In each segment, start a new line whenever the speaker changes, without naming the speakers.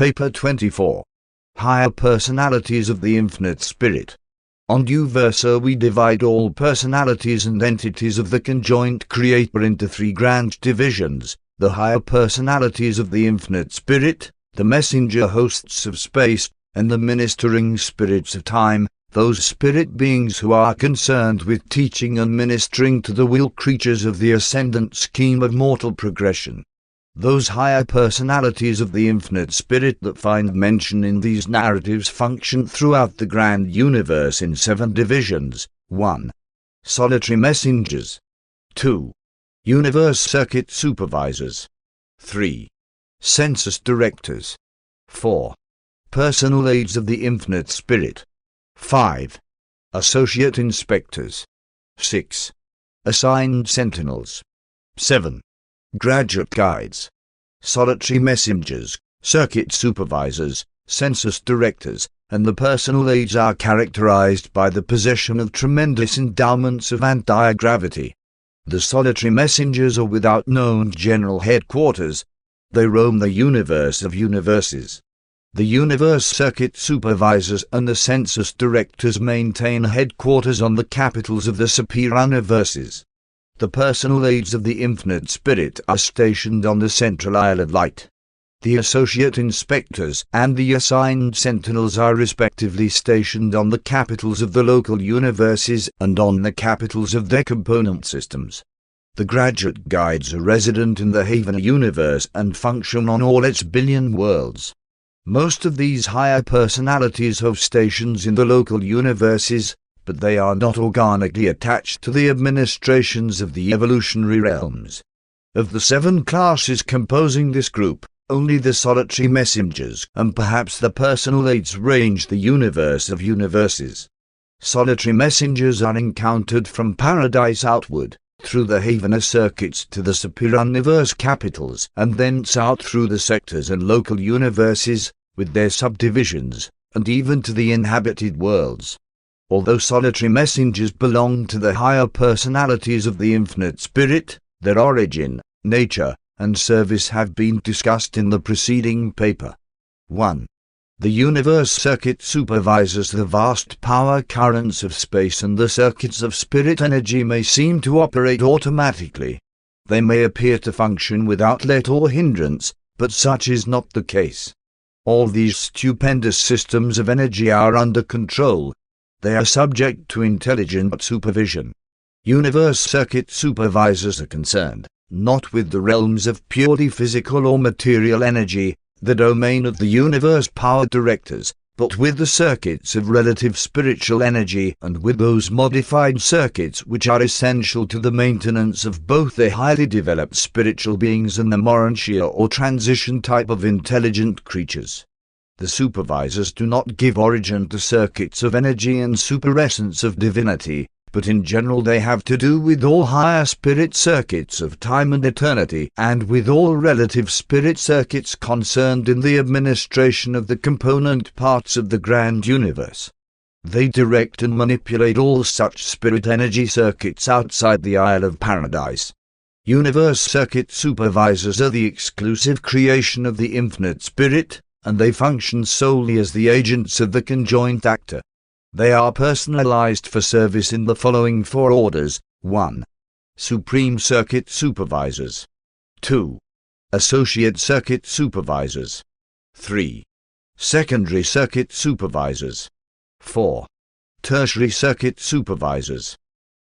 Paper 24. Higher Personalities of the Infinite Spirit. On Uversa we divide all personalities and entities of the Conjoint Creator into three grand divisions: the higher personalities of the Infinite Spirit, the messenger hosts of space, and the ministering spirits of time, those spirit beings who are concerned with teaching and ministering to the will creatures of the ascendant scheme of mortal progression. Those higher personalities of the Infinite Spirit that find mention in these narratives function throughout the grand universe in 7 divisions. 1. Solitary messengers. 2. Universe Circuit Supervisors. 3. Census Directors. 4. Personal aides of the Infinite Spirit. 5. Associate Inspectors. 6. Assigned Sentinels. 7. Graduate Guides. Solitary Messengers, Circuit Supervisors, Census Directors, and the Personal Aides are characterized by the possession of tremendous endowments of anti-gravity. The Solitary Messengers are without known general headquarters. They roam the universe of universes. The Universe Circuit Supervisors and the Census Directors maintain headquarters on the capitals of the superuniverses. The Personal Aides of the Infinite Spirit are stationed on the Central Isle of Light. The Associate Inspectors and the Assigned Sentinels are respectively stationed on the capitals of the local universes and on the capitals of their component systems. The Graduate Guides are resident in the Havona universe and function on all its billion worlds. Most of these higher personalities have stations in the local universes, but they are not organically attached to the administrations of the evolutionary realms. Of the 7 classes composing this group, only the Solitary Messengers and perhaps the Personal Aides range the universe of universes. Solitary Messengers are encountered from Paradise outward, through the Havona circuits to the superuniverse capitals, and thence out through the sectors and local universes, with their subdivisions, and even to the inhabited worlds. Although Solitary Messengers belong to the higher personalities of the Infinite Spirit, their origin, nature, and service have been discussed in the preceding paper. 1. The Universe Circuit Supervisors. The vast power currents of space and the circuits of spirit energy may seem to operate automatically. They may appear to function without let or hindrance, but such is not the case. All these stupendous systems of energy are under control. They are subject to intelligent supervision. Universe Circuit Supervisors are concerned, not with the realms of purely physical or material energy, the domain of the universe power directors, but with the circuits of relative spiritual energy and with those modified circuits which are essential to the maintenance of both the highly developed spiritual beings and the Urantia or transition type of intelligent creatures. The supervisors do not give origin to circuits of energy and superessence of divinity, but in general they have to do with all higher spirit circuits of time and eternity, and with all relative spirit circuits concerned in the administration of the component parts of the grand universe. They direct and manipulate all such spirit energy circuits outside the Isle of Paradise. Universe Circuit Supervisors are the exclusive creation of the Infinite Spirit, and they function solely as the agents of the Conjoint Actor. They are personalized for service in the following 4 orders. 1. Supreme Circuit Supervisors. 2. Associate Circuit Supervisors. 3. Secondary Circuit Supervisors. 4. Tertiary Circuit Supervisors.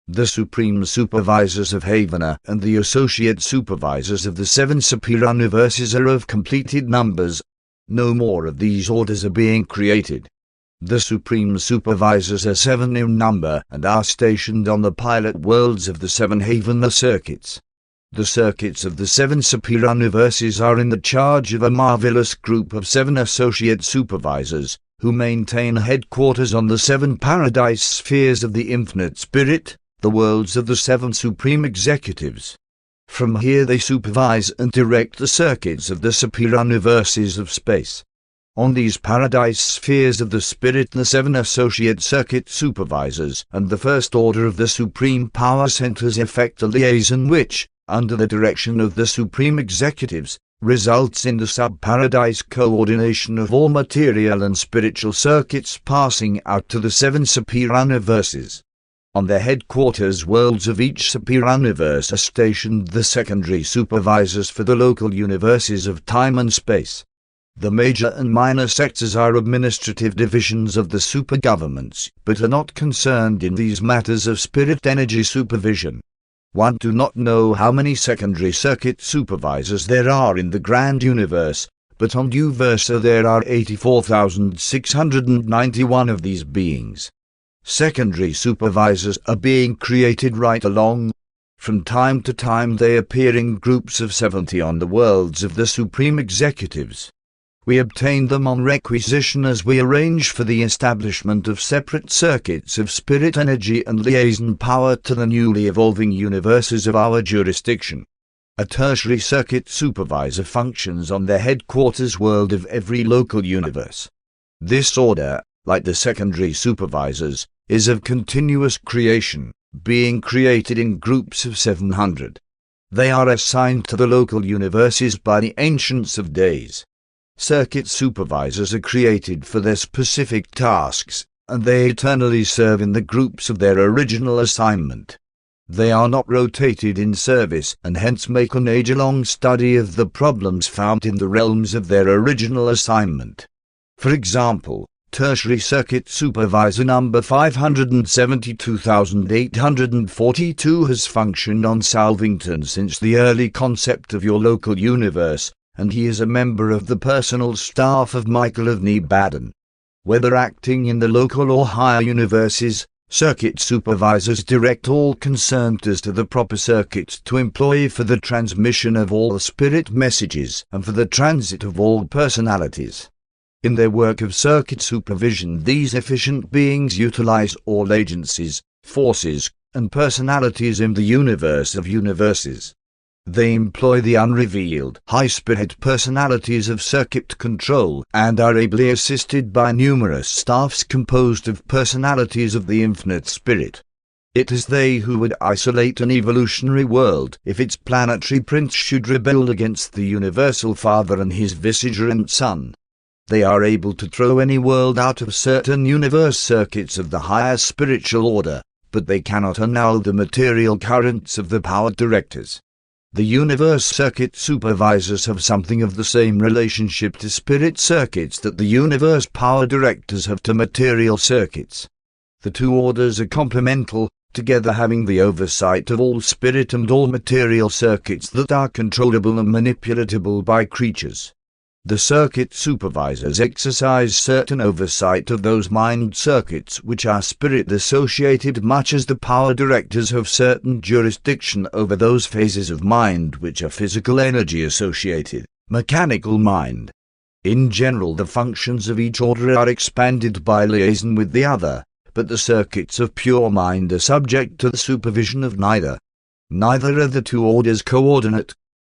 The Supreme Supervisors of Havona and the Associate Supervisors of the 7 superuniverses are of completed numbers. No more of these orders are being created. The Supreme Supervisors are 7 in number and are stationed on the pilot worlds of the 7 Havona circuits. The circuits of the 7 superuniverses are in the charge of a marvelous group of 7 Associate Supervisors, who maintain headquarters on the 7 Paradise spheres of the Infinite Spirit, the worlds of the 7 Supreme Executives. From here they supervise and direct the circuits of the superuniverses of space. On these Paradise spheres of the Spirit the 7 Associate Circuit Supervisors and the First Order of the Supreme Power Centers effect a liaison which, under the direction of the Supreme Executives, results in the sub-paradise coordination of all material and spiritual circuits passing out to the 7 superuniverses. On the headquarters worlds of each superuniverse are stationed the secondary supervisors for the local universes of time and space. The major and minor sectors are administrative divisions of the supergovernments, but are not concerned in these matters of spirit energy supervision. One do not know how many secondary circuit supervisors there are in the grand universe, but on Uversa there are 84,691 of these beings. Secondary supervisors are being created right along. From time to time they appear in groups of 70 on the worlds of the supreme executives. We obtain them on requisition as we arrange for the establishment of separate circuits of spirit energy and liaison power to the newly evolving universes of our jurisdiction. A tertiary circuit supervisor functions on the headquarters world of every local universe. This order, like the secondary supervisors, is of continuous creation, being created in groups of 700. They are assigned to the local universes by the Ancients of Days. Circuit supervisors are created for their specific tasks, and they eternally serve in the groups of their original assignment. They are not rotated in service and hence make an age-long study of the problems found in the realms of their original assignment. For example, Tertiary Circuit Supervisor number 572,842 has functioned on Salvington since the early concept of your local universe, and he is a member of the personal staff of Michael of Nebadan. Whether acting in the local or higher universes, circuit supervisors direct all concerned as to the proper circuits to employ for the transmission of all spirit messages and for the transit of all personalities. In their work of circuit supervision, these efficient beings utilize all agencies, forces, and personalities in the universe of universes. They employ the unrevealed, high-spirit personalities of circuit control and are ably assisted by numerous staffs composed of personalities of the infinite spirit. It is they who would isolate an evolutionary world if its planetary prince should rebel against the universal father and his vicegerent son. They are able to throw any world out of certain universe circuits of the higher spiritual order, but they cannot annul the material currents of the power directors. The universe circuit supervisors have something of the same relationship to spirit circuits that the universe power directors have to material circuits. The two orders are complemental, together having the oversight of all spirit and all material circuits that are controllable and manipulatable by creatures. The circuit supervisors exercise certain oversight of those mind circuits which are spirit-associated, much as the power directors have certain jurisdiction over those phases of mind which are physical energy associated, mechanical mind. In general, the functions of each order are expanded by liaison with the other, but the circuits of pure mind are subject to the supervision of neither. Neither are the two orders coordinate.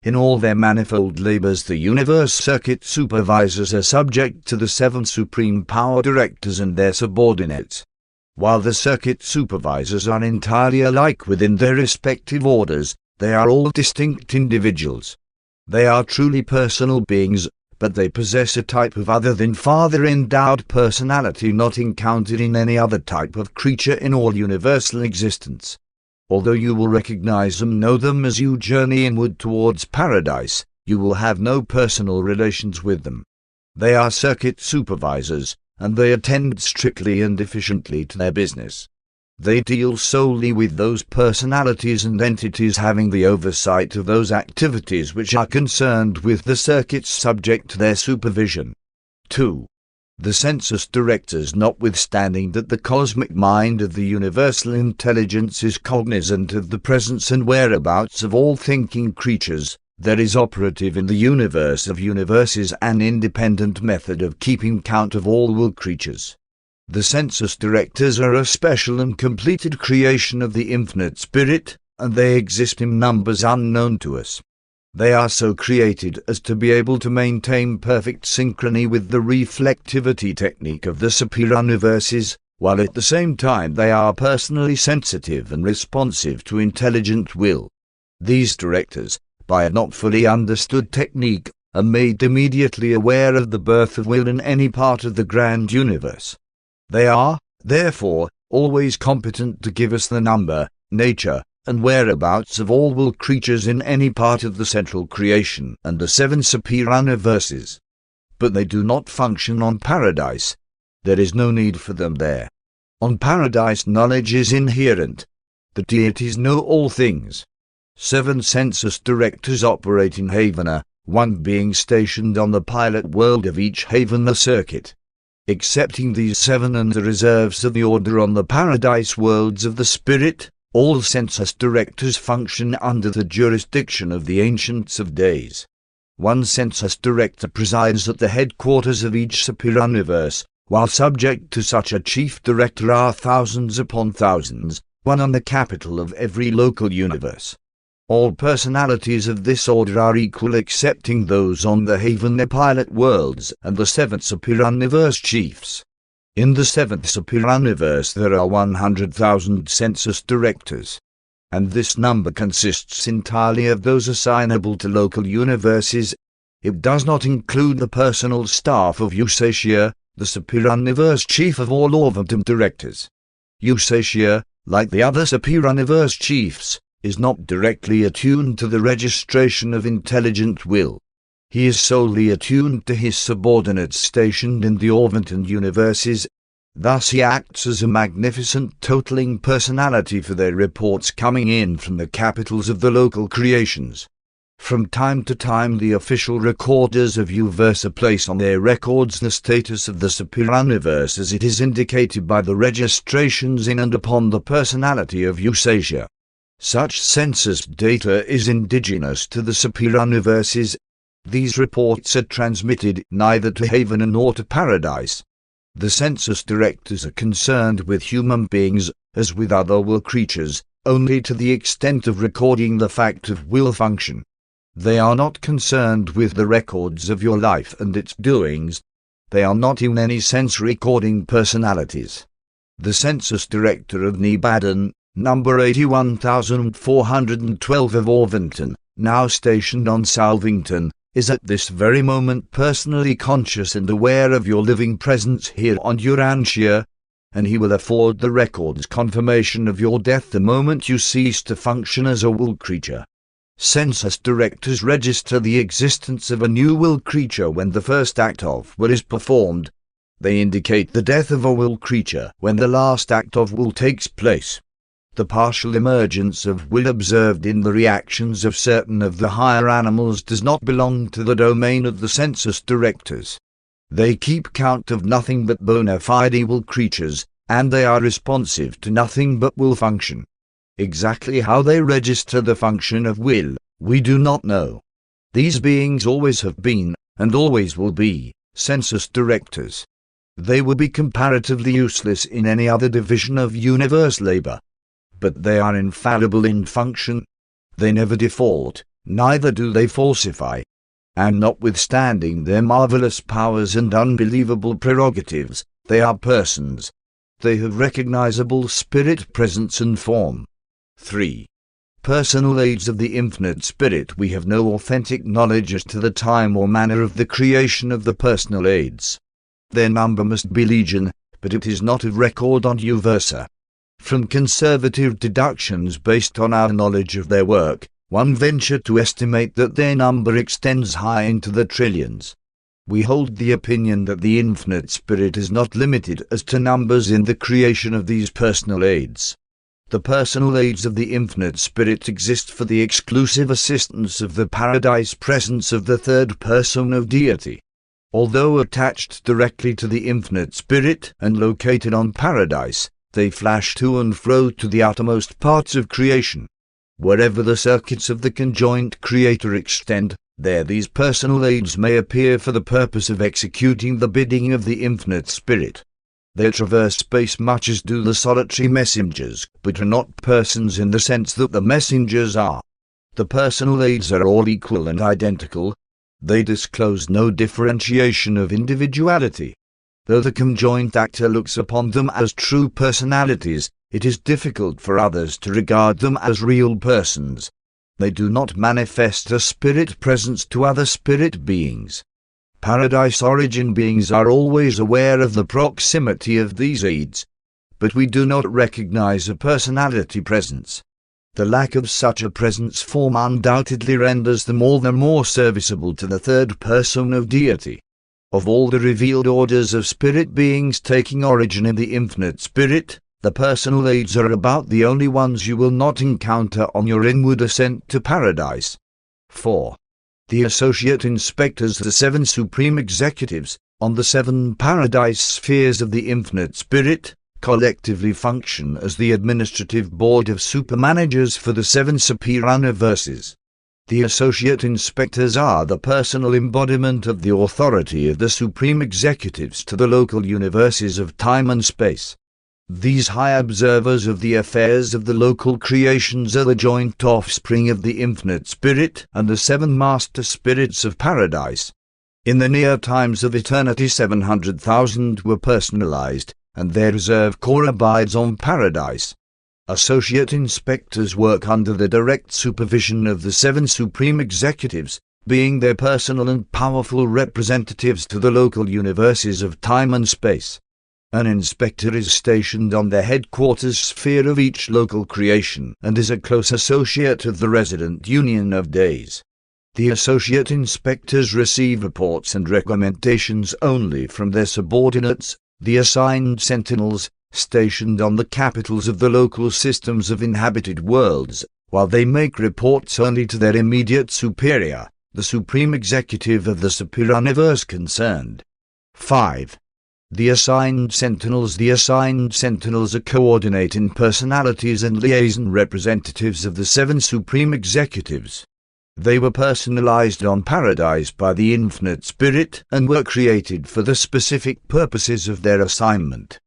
In all their manifold labors, the universe circuit supervisors are subject to the 7 supreme power directors and their subordinates. While the circuit supervisors are entirely alike within their respective orders, they are all distinct individuals. They are truly personal beings, but they possess a type of other-than-father endowed personality not encountered in any other type of creature in all universal existence. Although you will recognize them, know them as you journey inward towards paradise, you will have no personal relations with them. They are circuit supervisors, and they attend strictly and efficiently to their business. They deal solely with those personalities and entities having the oversight of those activities which are concerned with the circuits subject to their supervision. 2. The Census Directors, notwithstanding that the cosmic mind of the universal intelligence is cognizant of the presence and whereabouts of all thinking creatures, there is operative in the universe of universes an independent method of keeping count of all will creatures. The Census Directors are a special and completed creation of the infinite spirit, and they exist in numbers unknown to us. They are so created as to be able to maintain perfect synchrony with the reflectivity technique of the superuniverses, while at the same time they are personally sensitive and responsive to intelligent will. These directors, by a not fully understood technique, are made immediately aware of the birth of will in any part of the grand universe. They are, therefore, always competent to give us the number, nature, and whereabouts of all will creatures in any part of the central creation and the 7 superuniverses. But they do not function on Paradise. There is no need for them there. On Paradise knowledge is inherent. The deities know all things. 7 Census Directors operate in Havona, 1 being stationed on the pilot world of each Havona circuit. Excepting these 7 and the reserves of the order on the Paradise worlds of the Spirit, all Census Directors function under the jurisdiction of the Ancients of Days. 1 Census Director presides at the headquarters of each superuniverse, while subject to such a Chief Director are thousands upon thousands, 1 on the capital of every local universe. All personalities of this order are equal excepting those on the Havona pilot worlds and the 7th superuniverse chiefs. In the 7th superuniverse there are 100,000 Census Directors, and this number consists entirely of those assignable to local universes. It does not include the personal staff of Urantia, the superuniverse chief of all Orventum Directors. Urantia, like the other superuniverse chiefs, is not directly attuned to the registration of intelligent will. He is solely attuned to his subordinates stationed in the Orventum universes. Thus he acts as a magnificent totaling personality for their reports coming in from the capitals of the local creations. From time to time the official recorders of Uversa place on their records the status of the superuniverse as it is indicated by the registrations in and upon the personality of Urantia. Such census data is indigenous to the superuniverses. These reports are transmitted neither to Havona nor to Paradise. The Census Directors are concerned with human beings, as with other will creatures, only to the extent of recording the fact of will function. They are not concerned with the records of your life and its doings. They are not in any sense recording personalities. The Census Director of Nebadan, number 81,412 of Orventon, now stationed on Salvington, is at this very moment personally conscious and aware of your living presence here on Urantia, and he will afford the records confirmation of your death the moment you cease to function as a will creature. Census Directors register the existence of a new will creature when the first act of will is performed. They indicate the death of a will creature when the last act of will takes place. The partial emergence of will observed in the reactions of certain of the higher animals does not belong to the domain of the Census Directors. They keep count of nothing but bona fide will creatures, and they are responsive to nothing but will function. Exactly how they register the function of will, we do not know. These beings always have been, and always will be, Census Directors. They would be comparatively useless in any other division of universe labor. But they are infallible in function. They never default, neither do they falsify. And notwithstanding their marvelous powers and unbelievable prerogatives, they are persons. They have recognizable spirit presence and form. 3. Personal aids of the infinite spirit. We have no authentic knowledge as to the time or manner of the creation of the personal aids. Their number must be legion, but it is not of record on Uversa. From conservative deductions based on our knowledge of their work, one venture to estimate that their number extends high into the trillions. We hold the opinion that the infinite spirit is not limited as to numbers in the creation of these personal aids. The personal aids of the infinite spirit exist for the exclusive assistance of the paradise presence of the third person of deity. Although attached directly to the infinite spirit and located on paradise, they flash to and fro to the outermost parts of creation. Wherever the circuits of the Conjoint Creator extend, there these personal aids may appear for the purpose of executing the bidding of the infinite spirit. They traverse space much as do the solitary messengers, but are not persons in the sense that the messengers are. The personal aids are all equal and identical. They disclose no differentiation of individuality. Though the conjoint actor looks upon them as true personalities, it is difficult for others to regard them as real persons. They do not manifest a spirit presence to other spirit beings. Paradise origin beings are always aware of the proximity of these aids, but we do not recognize a personality presence. The lack of such a presence form undoubtedly renders them all the more serviceable to the third person of deity. Of all the revealed orders of spirit beings taking origin in the infinite spirit, the personal aids are about the only ones you will not encounter on your inward ascent to paradise. 4. The associate inspectors, the 7 supreme executives, on the 7 paradise spheres of the infinite spirit, collectively function as the administrative board of supermanagers for the 7 superuniverses. The associate inspectors are the personal embodiment of the authority of the supreme executives to the local universes of time and space. These high observers of the affairs of the local creations are the joint offspring of the infinite spirit and the 7 master spirits of paradise. In the near times of eternity 700,000 were personalized, and their reserve core abides on paradise. Associate inspectors work under the direct supervision of the 7 supreme executives, being their personal and powerful representatives to the local universes of time and space. An inspector is stationed on the headquarters sphere of each local creation and is a close associate of the resident union of days. The associate inspectors receive reports and recommendations only from their subordinates, the assigned sentinels, stationed on the capitals of the local systems of inhabited worlds, while they make reports only to their immediate superior, the supreme executive of the superuniverse concerned. 5. The assigned sentinels. The assigned sentinels are coordinating personalities and liaison representatives of the 7 supreme executives. They were personalized on paradise by the infinite spirit and were created for the specific purposes of their assignment.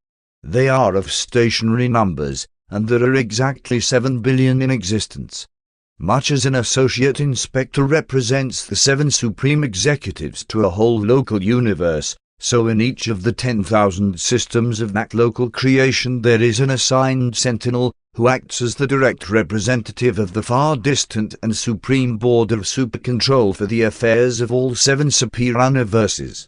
They are of stationary numbers, and there are exactly 7 billion in existence. Much as an associate inspector represents the 7 supreme executives to a whole local universe, so in each of the 10,000 systems of that local creation there is an assigned sentinel, who acts as the direct representative of the far distant and supreme board of super control for the affairs of all 7 superuniverses.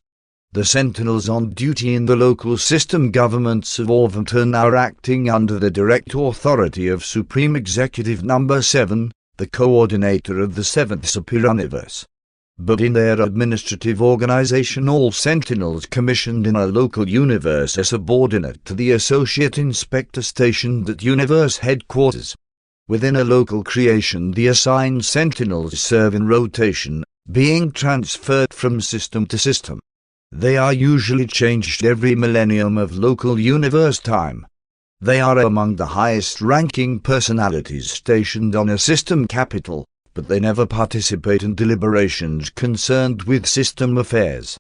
The sentinels on duty in the local system governments of Havona are acting under the direct authority of Supreme Executive Number 7, the coordinator of the 7th superuniverse. But in their administrative organization all sentinels commissioned in a local universe are subordinate to the associate inspector stationed at universe headquarters. Within a local creation the assigned sentinels serve in rotation, being transferred from system to system. They are usually changed every millennium of local universe time. They are among the highest-ranking personalities stationed on a system capital, but they never participate in deliberations concerned with system affairs.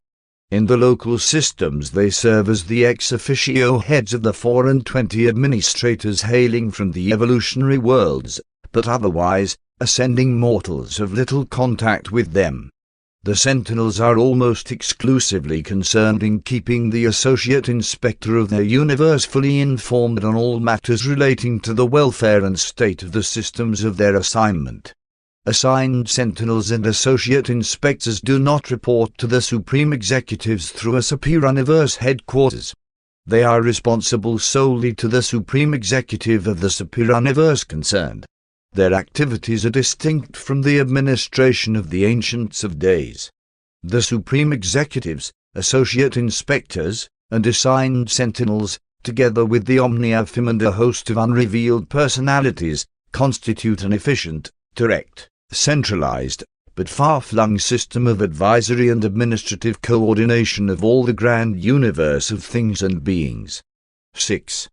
In the local systems they serve as the ex officio heads of the 4 and 20 administrators hailing from the evolutionary worlds, but otherwise, ascending mortals have little contact with them. The sentinels are almost exclusively concerned in keeping the associate inspector of their universe fully informed on all matters relating to the welfare and state of the systems of their assignment. Assigned sentinels and associate inspectors do not report to the supreme executives through a superuniverse headquarters. They are responsible solely to the supreme executive of the superuniverse concerned. Their activities are distinct from the administration of the Ancients of Days. The supreme executives, associate inspectors, and assigned sentinels, together with the Omniaphim and a host of unrevealed personalities, constitute an efficient, direct, centralized, but far-flung system of advisory and administrative coordination of all the grand universe of things and beings. 6.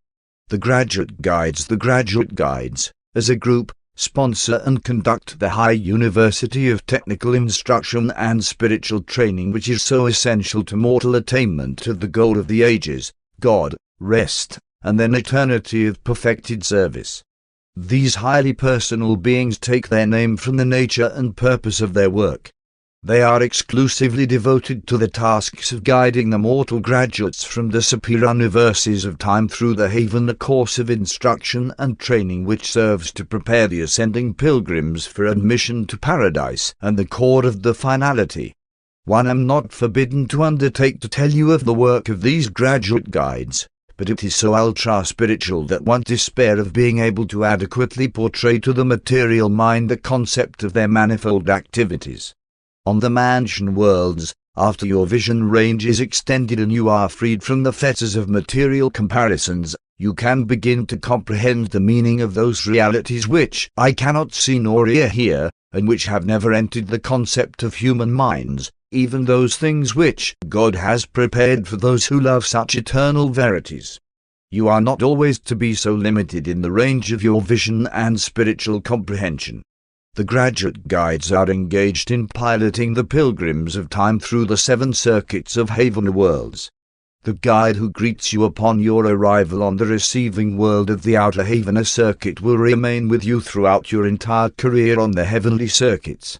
The graduate guides. The graduate guides, as a group, sponsor and conduct the high university of technical instruction and spiritual training which is so essential to mortal attainment of the goal of the ages, God, rest, and then eternity of perfected service. These highly personal beings take their name from the nature and purpose of their work. They are exclusively devoted to the tasks of guiding the mortal graduates from the superuniverses of time through the Havona course of instruction and training, which serves to prepare the ascending pilgrims for admission to paradise and the core of the finality. One am not forbidden to undertake to tell you of the work of these graduate guides, but it is so ultra-spiritual that one despair of being able to adequately portray to the material mind the concept of their manifold activities. On the mansion worlds, after your vision range is extended and you are freed from the fetters of material comparisons, you can begin to comprehend the meaning of those realities which I cannot see nor hear, and which have never entered the concept of human minds, even those things which God has prepared for those who love such eternal verities. You are not always to be so limited in the range of your vision and spiritual comprehension. The graduate guides are engaged in piloting the pilgrims of time through the 7 circuits of Havona worlds. The guide who greets you upon your arrival on the receiving world of the outer Havona circuit will remain with you throughout your entire career on the heavenly circuits.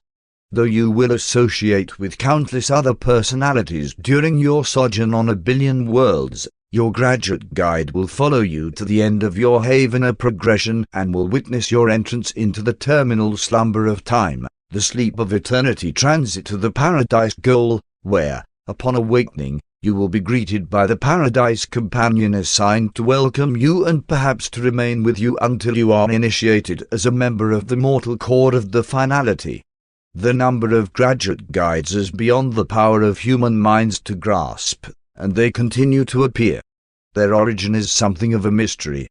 Though you will associate with countless other personalities during your sojourn on 1 billion worlds, your graduate guide will follow you to the end of your Havona progression and will witness your entrance into the terminal slumber of time, the sleep of eternity transit to the paradise goal, where, upon awakening, you will be greeted by the paradise companion assigned to welcome you and perhaps to remain with you until you are initiated as a member of the mortal core of the finality. The number of graduate guides is beyond the power of human minds to grasp, and they continue to appear. Their origin is something of a mystery.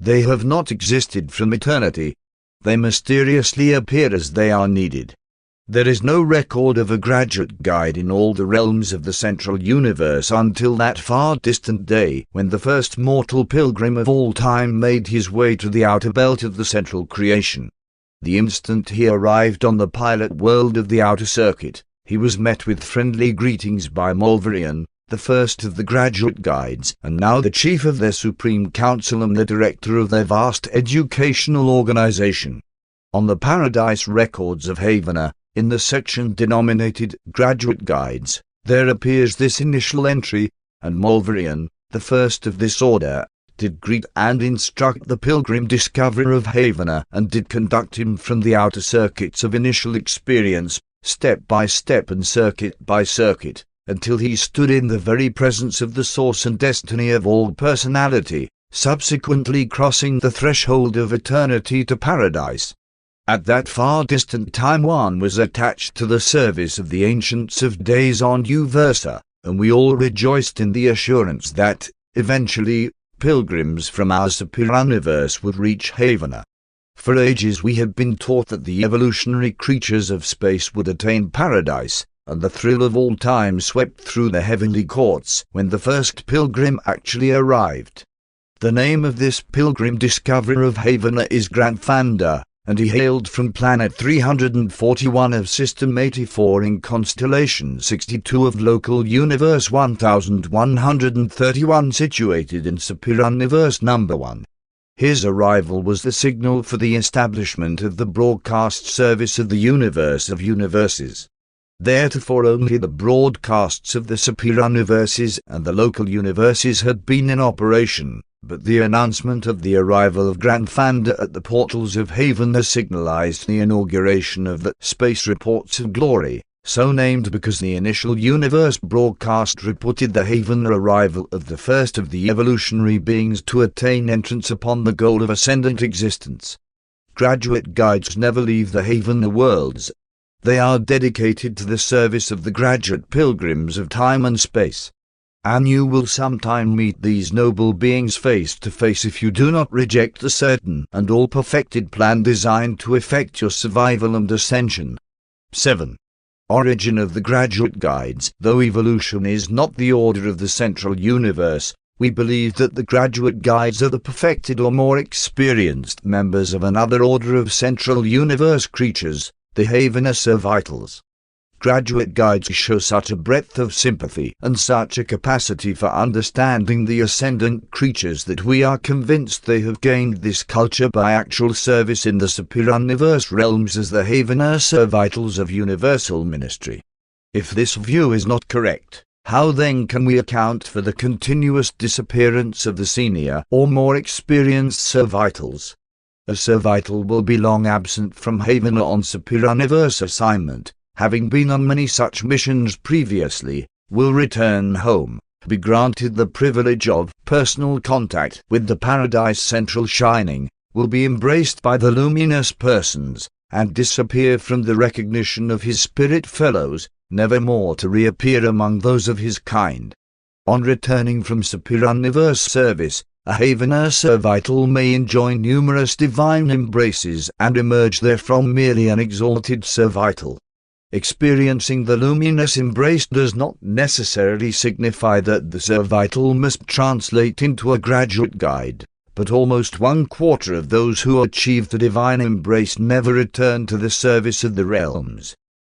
They have not existed from eternity. They mysteriously appear as they are needed. There is no record of a graduate guide in all the realms of the central universe until that far distant day when the first mortal pilgrim of all time made his way to the outer belt of the central creation. The instant he arrived on the pilot world of the outer circuit, he was met with friendly greetings by Mulverian, the first of the graduate guides, and now the chief of their supreme council and the director of their vast educational organization. On the paradise records of Havona, in the section denominated Graduate Guides, there appears this initial entry, and Mulverian, the first of this order, did greet and instruct the pilgrim discoverer of Havona, and did conduct him from the outer circuits of initial experience, step by step and circuit by circuit, until he stood in the very presence of the source and destiny of all personality, subsequently crossing the threshold of eternity to paradise. At that far distant time one was attached to the service of the Ancients of Days on Uversa, and we all rejoiced in the assurance that, eventually, pilgrims from our superuniverse would reach Havona. For ages we had been taught that the evolutionary creatures of space would attain paradise, and the thrill of all time swept through the heavenly courts when the first pilgrim actually arrived. The name of this pilgrim discoverer of Havona is Grandfanda, and he hailed from planet 341 of System 84 in Constellation 62 of Local Universe 1131 situated in Superuniverse number 1. His arrival was the signal for the establishment of the broadcast service of the Universe of Universes. Theretofore only the broadcasts of the superuniverses and the local universes had been in operation, but the announcement of the arrival of Grandfanda at the portals of Havona signalized the inauguration of the Space Reports of Glory, so named because the initial universe broadcast reported the Havona arrival of the first of the evolutionary beings to attain entrance upon the goal of ascendant existence. Graduate guides never leave the Havona worlds. They are dedicated to the service of the graduate pilgrims of time and space. And you will sometime meet these noble beings face to face if you do not reject the certain and all-perfected plan designed to effect your survival and ascension. 7. Origin of the graduate guides. Though evolution is not the order of the central universe, we believe that the graduate guides are the perfected or more experienced members of another order of central universe creatures, the Havona servitals. Graduate guides show such a breadth of sympathy and such a capacity for understanding the ascendant creatures that we are convinced they have gained this culture by actual service in the superuniverse realms as the Havona servitals of universal ministry. If this view is not correct, how then can we account for the continuous disappearance of the senior or more experienced servitals? A servital will be long absent from Havona on superuniverse assignment, having been on many such missions previously, will return home, be granted the privilege of personal contact with the paradise central shining, will be embraced by the luminous persons, and disappear from the recognition of his spirit fellows, never more to reappear among those of his kind. On returning from superuniverse service, a Havona servital may enjoy numerous divine embraces and emerge therefrom merely an exalted servital. Experiencing the luminous embrace does not necessarily signify that the servital must translate into a graduate guide, but almost 1/4 of those who achieve the divine embrace never return to the service of the realms.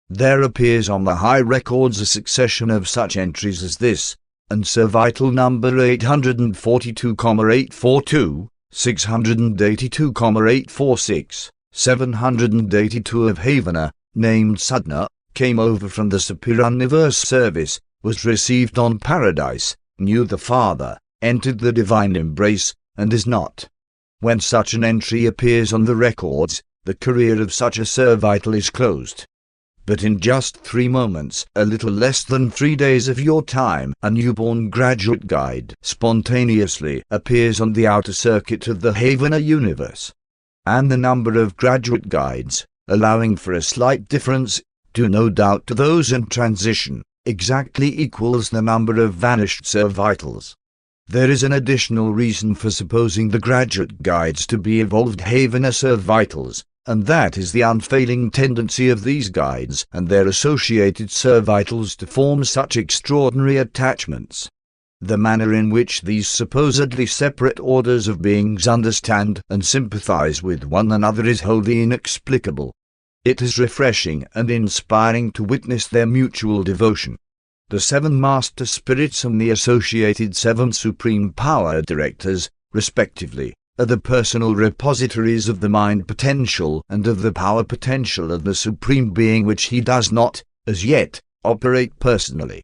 There appears on the high records a succession of such entries as this, and servital number 842,842, 682,846, 782 of Havona, named Sadhna, came over from the superuniverse service, was received on paradise, knew the Father, entered the divine embrace, and is not. When such an entry appears on the records, the career of such a servital is closed. But in just 3 moments, a little less than 3 days of your time, a newborn graduate guide spontaneously appears on the outer circuit of the Havona universe. And the number of graduate guides, allowing for a slight difference, due no doubt to those in transition, exactly equals the number of vanished servitals. There is an additional reason for supposing the graduate guides to be evolved Havona servitals, and that is the unfailing tendency of these guides and their associated servitals to form such extraordinary attachments. The manner in which these supposedly separate orders of beings understand and sympathize with one another is wholly inexplicable. It is refreshing and inspiring to witness their mutual devotion. The 7 Master Spirits and the associated 7 Supreme Power Directors, respectively, are the personal repositories of the mind potential and of the power potential of the Supreme Being, which he does not, as yet, operate personally.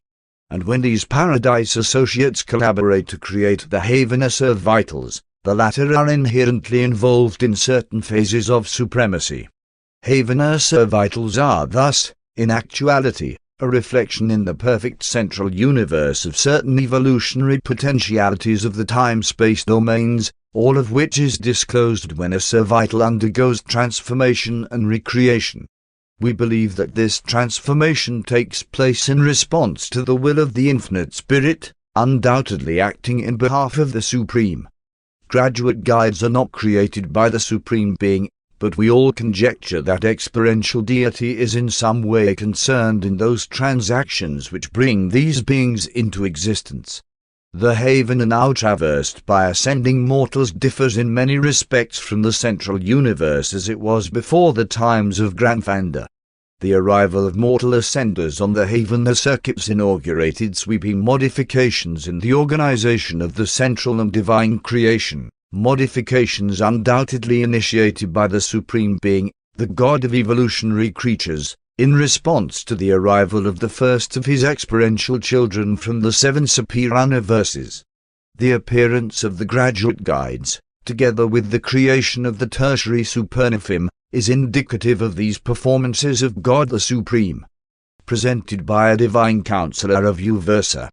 And when these paradise associates collaborate to create the Havona servitals, the latter are inherently involved in certain phases of supremacy. Havona servitals are thus, in actuality, a reflection in the perfect central universe of certain evolutionary potentialities of the time-space domains, all of which is disclosed when a servital undergoes transformation and recreation. We believe that this transformation takes place in response to the will of the Infinite Spirit, undoubtedly acting in behalf of the Supreme. Graduate guides are not created by the Supreme Being, but we all conjecture that experiential deity is in some way concerned in those transactions which bring these beings into existence. The Havona now traversed by ascending mortals differs in many respects from the central universe as it was before the times of Grandfather. The arrival of mortal ascenders on the Havona circuits inaugurated sweeping modifications in the organization of the central and divine creation, modifications undoubtedly initiated by the Supreme Being, the God of evolutionary creatures, in response to the arrival of the first of his experiential children from the 7 superuniverses. The appearance of the graduate guides, together with the creation of the tertiary supernephim, is indicative of these performances of God the Supreme. Presented by a divine counselor of Uversa,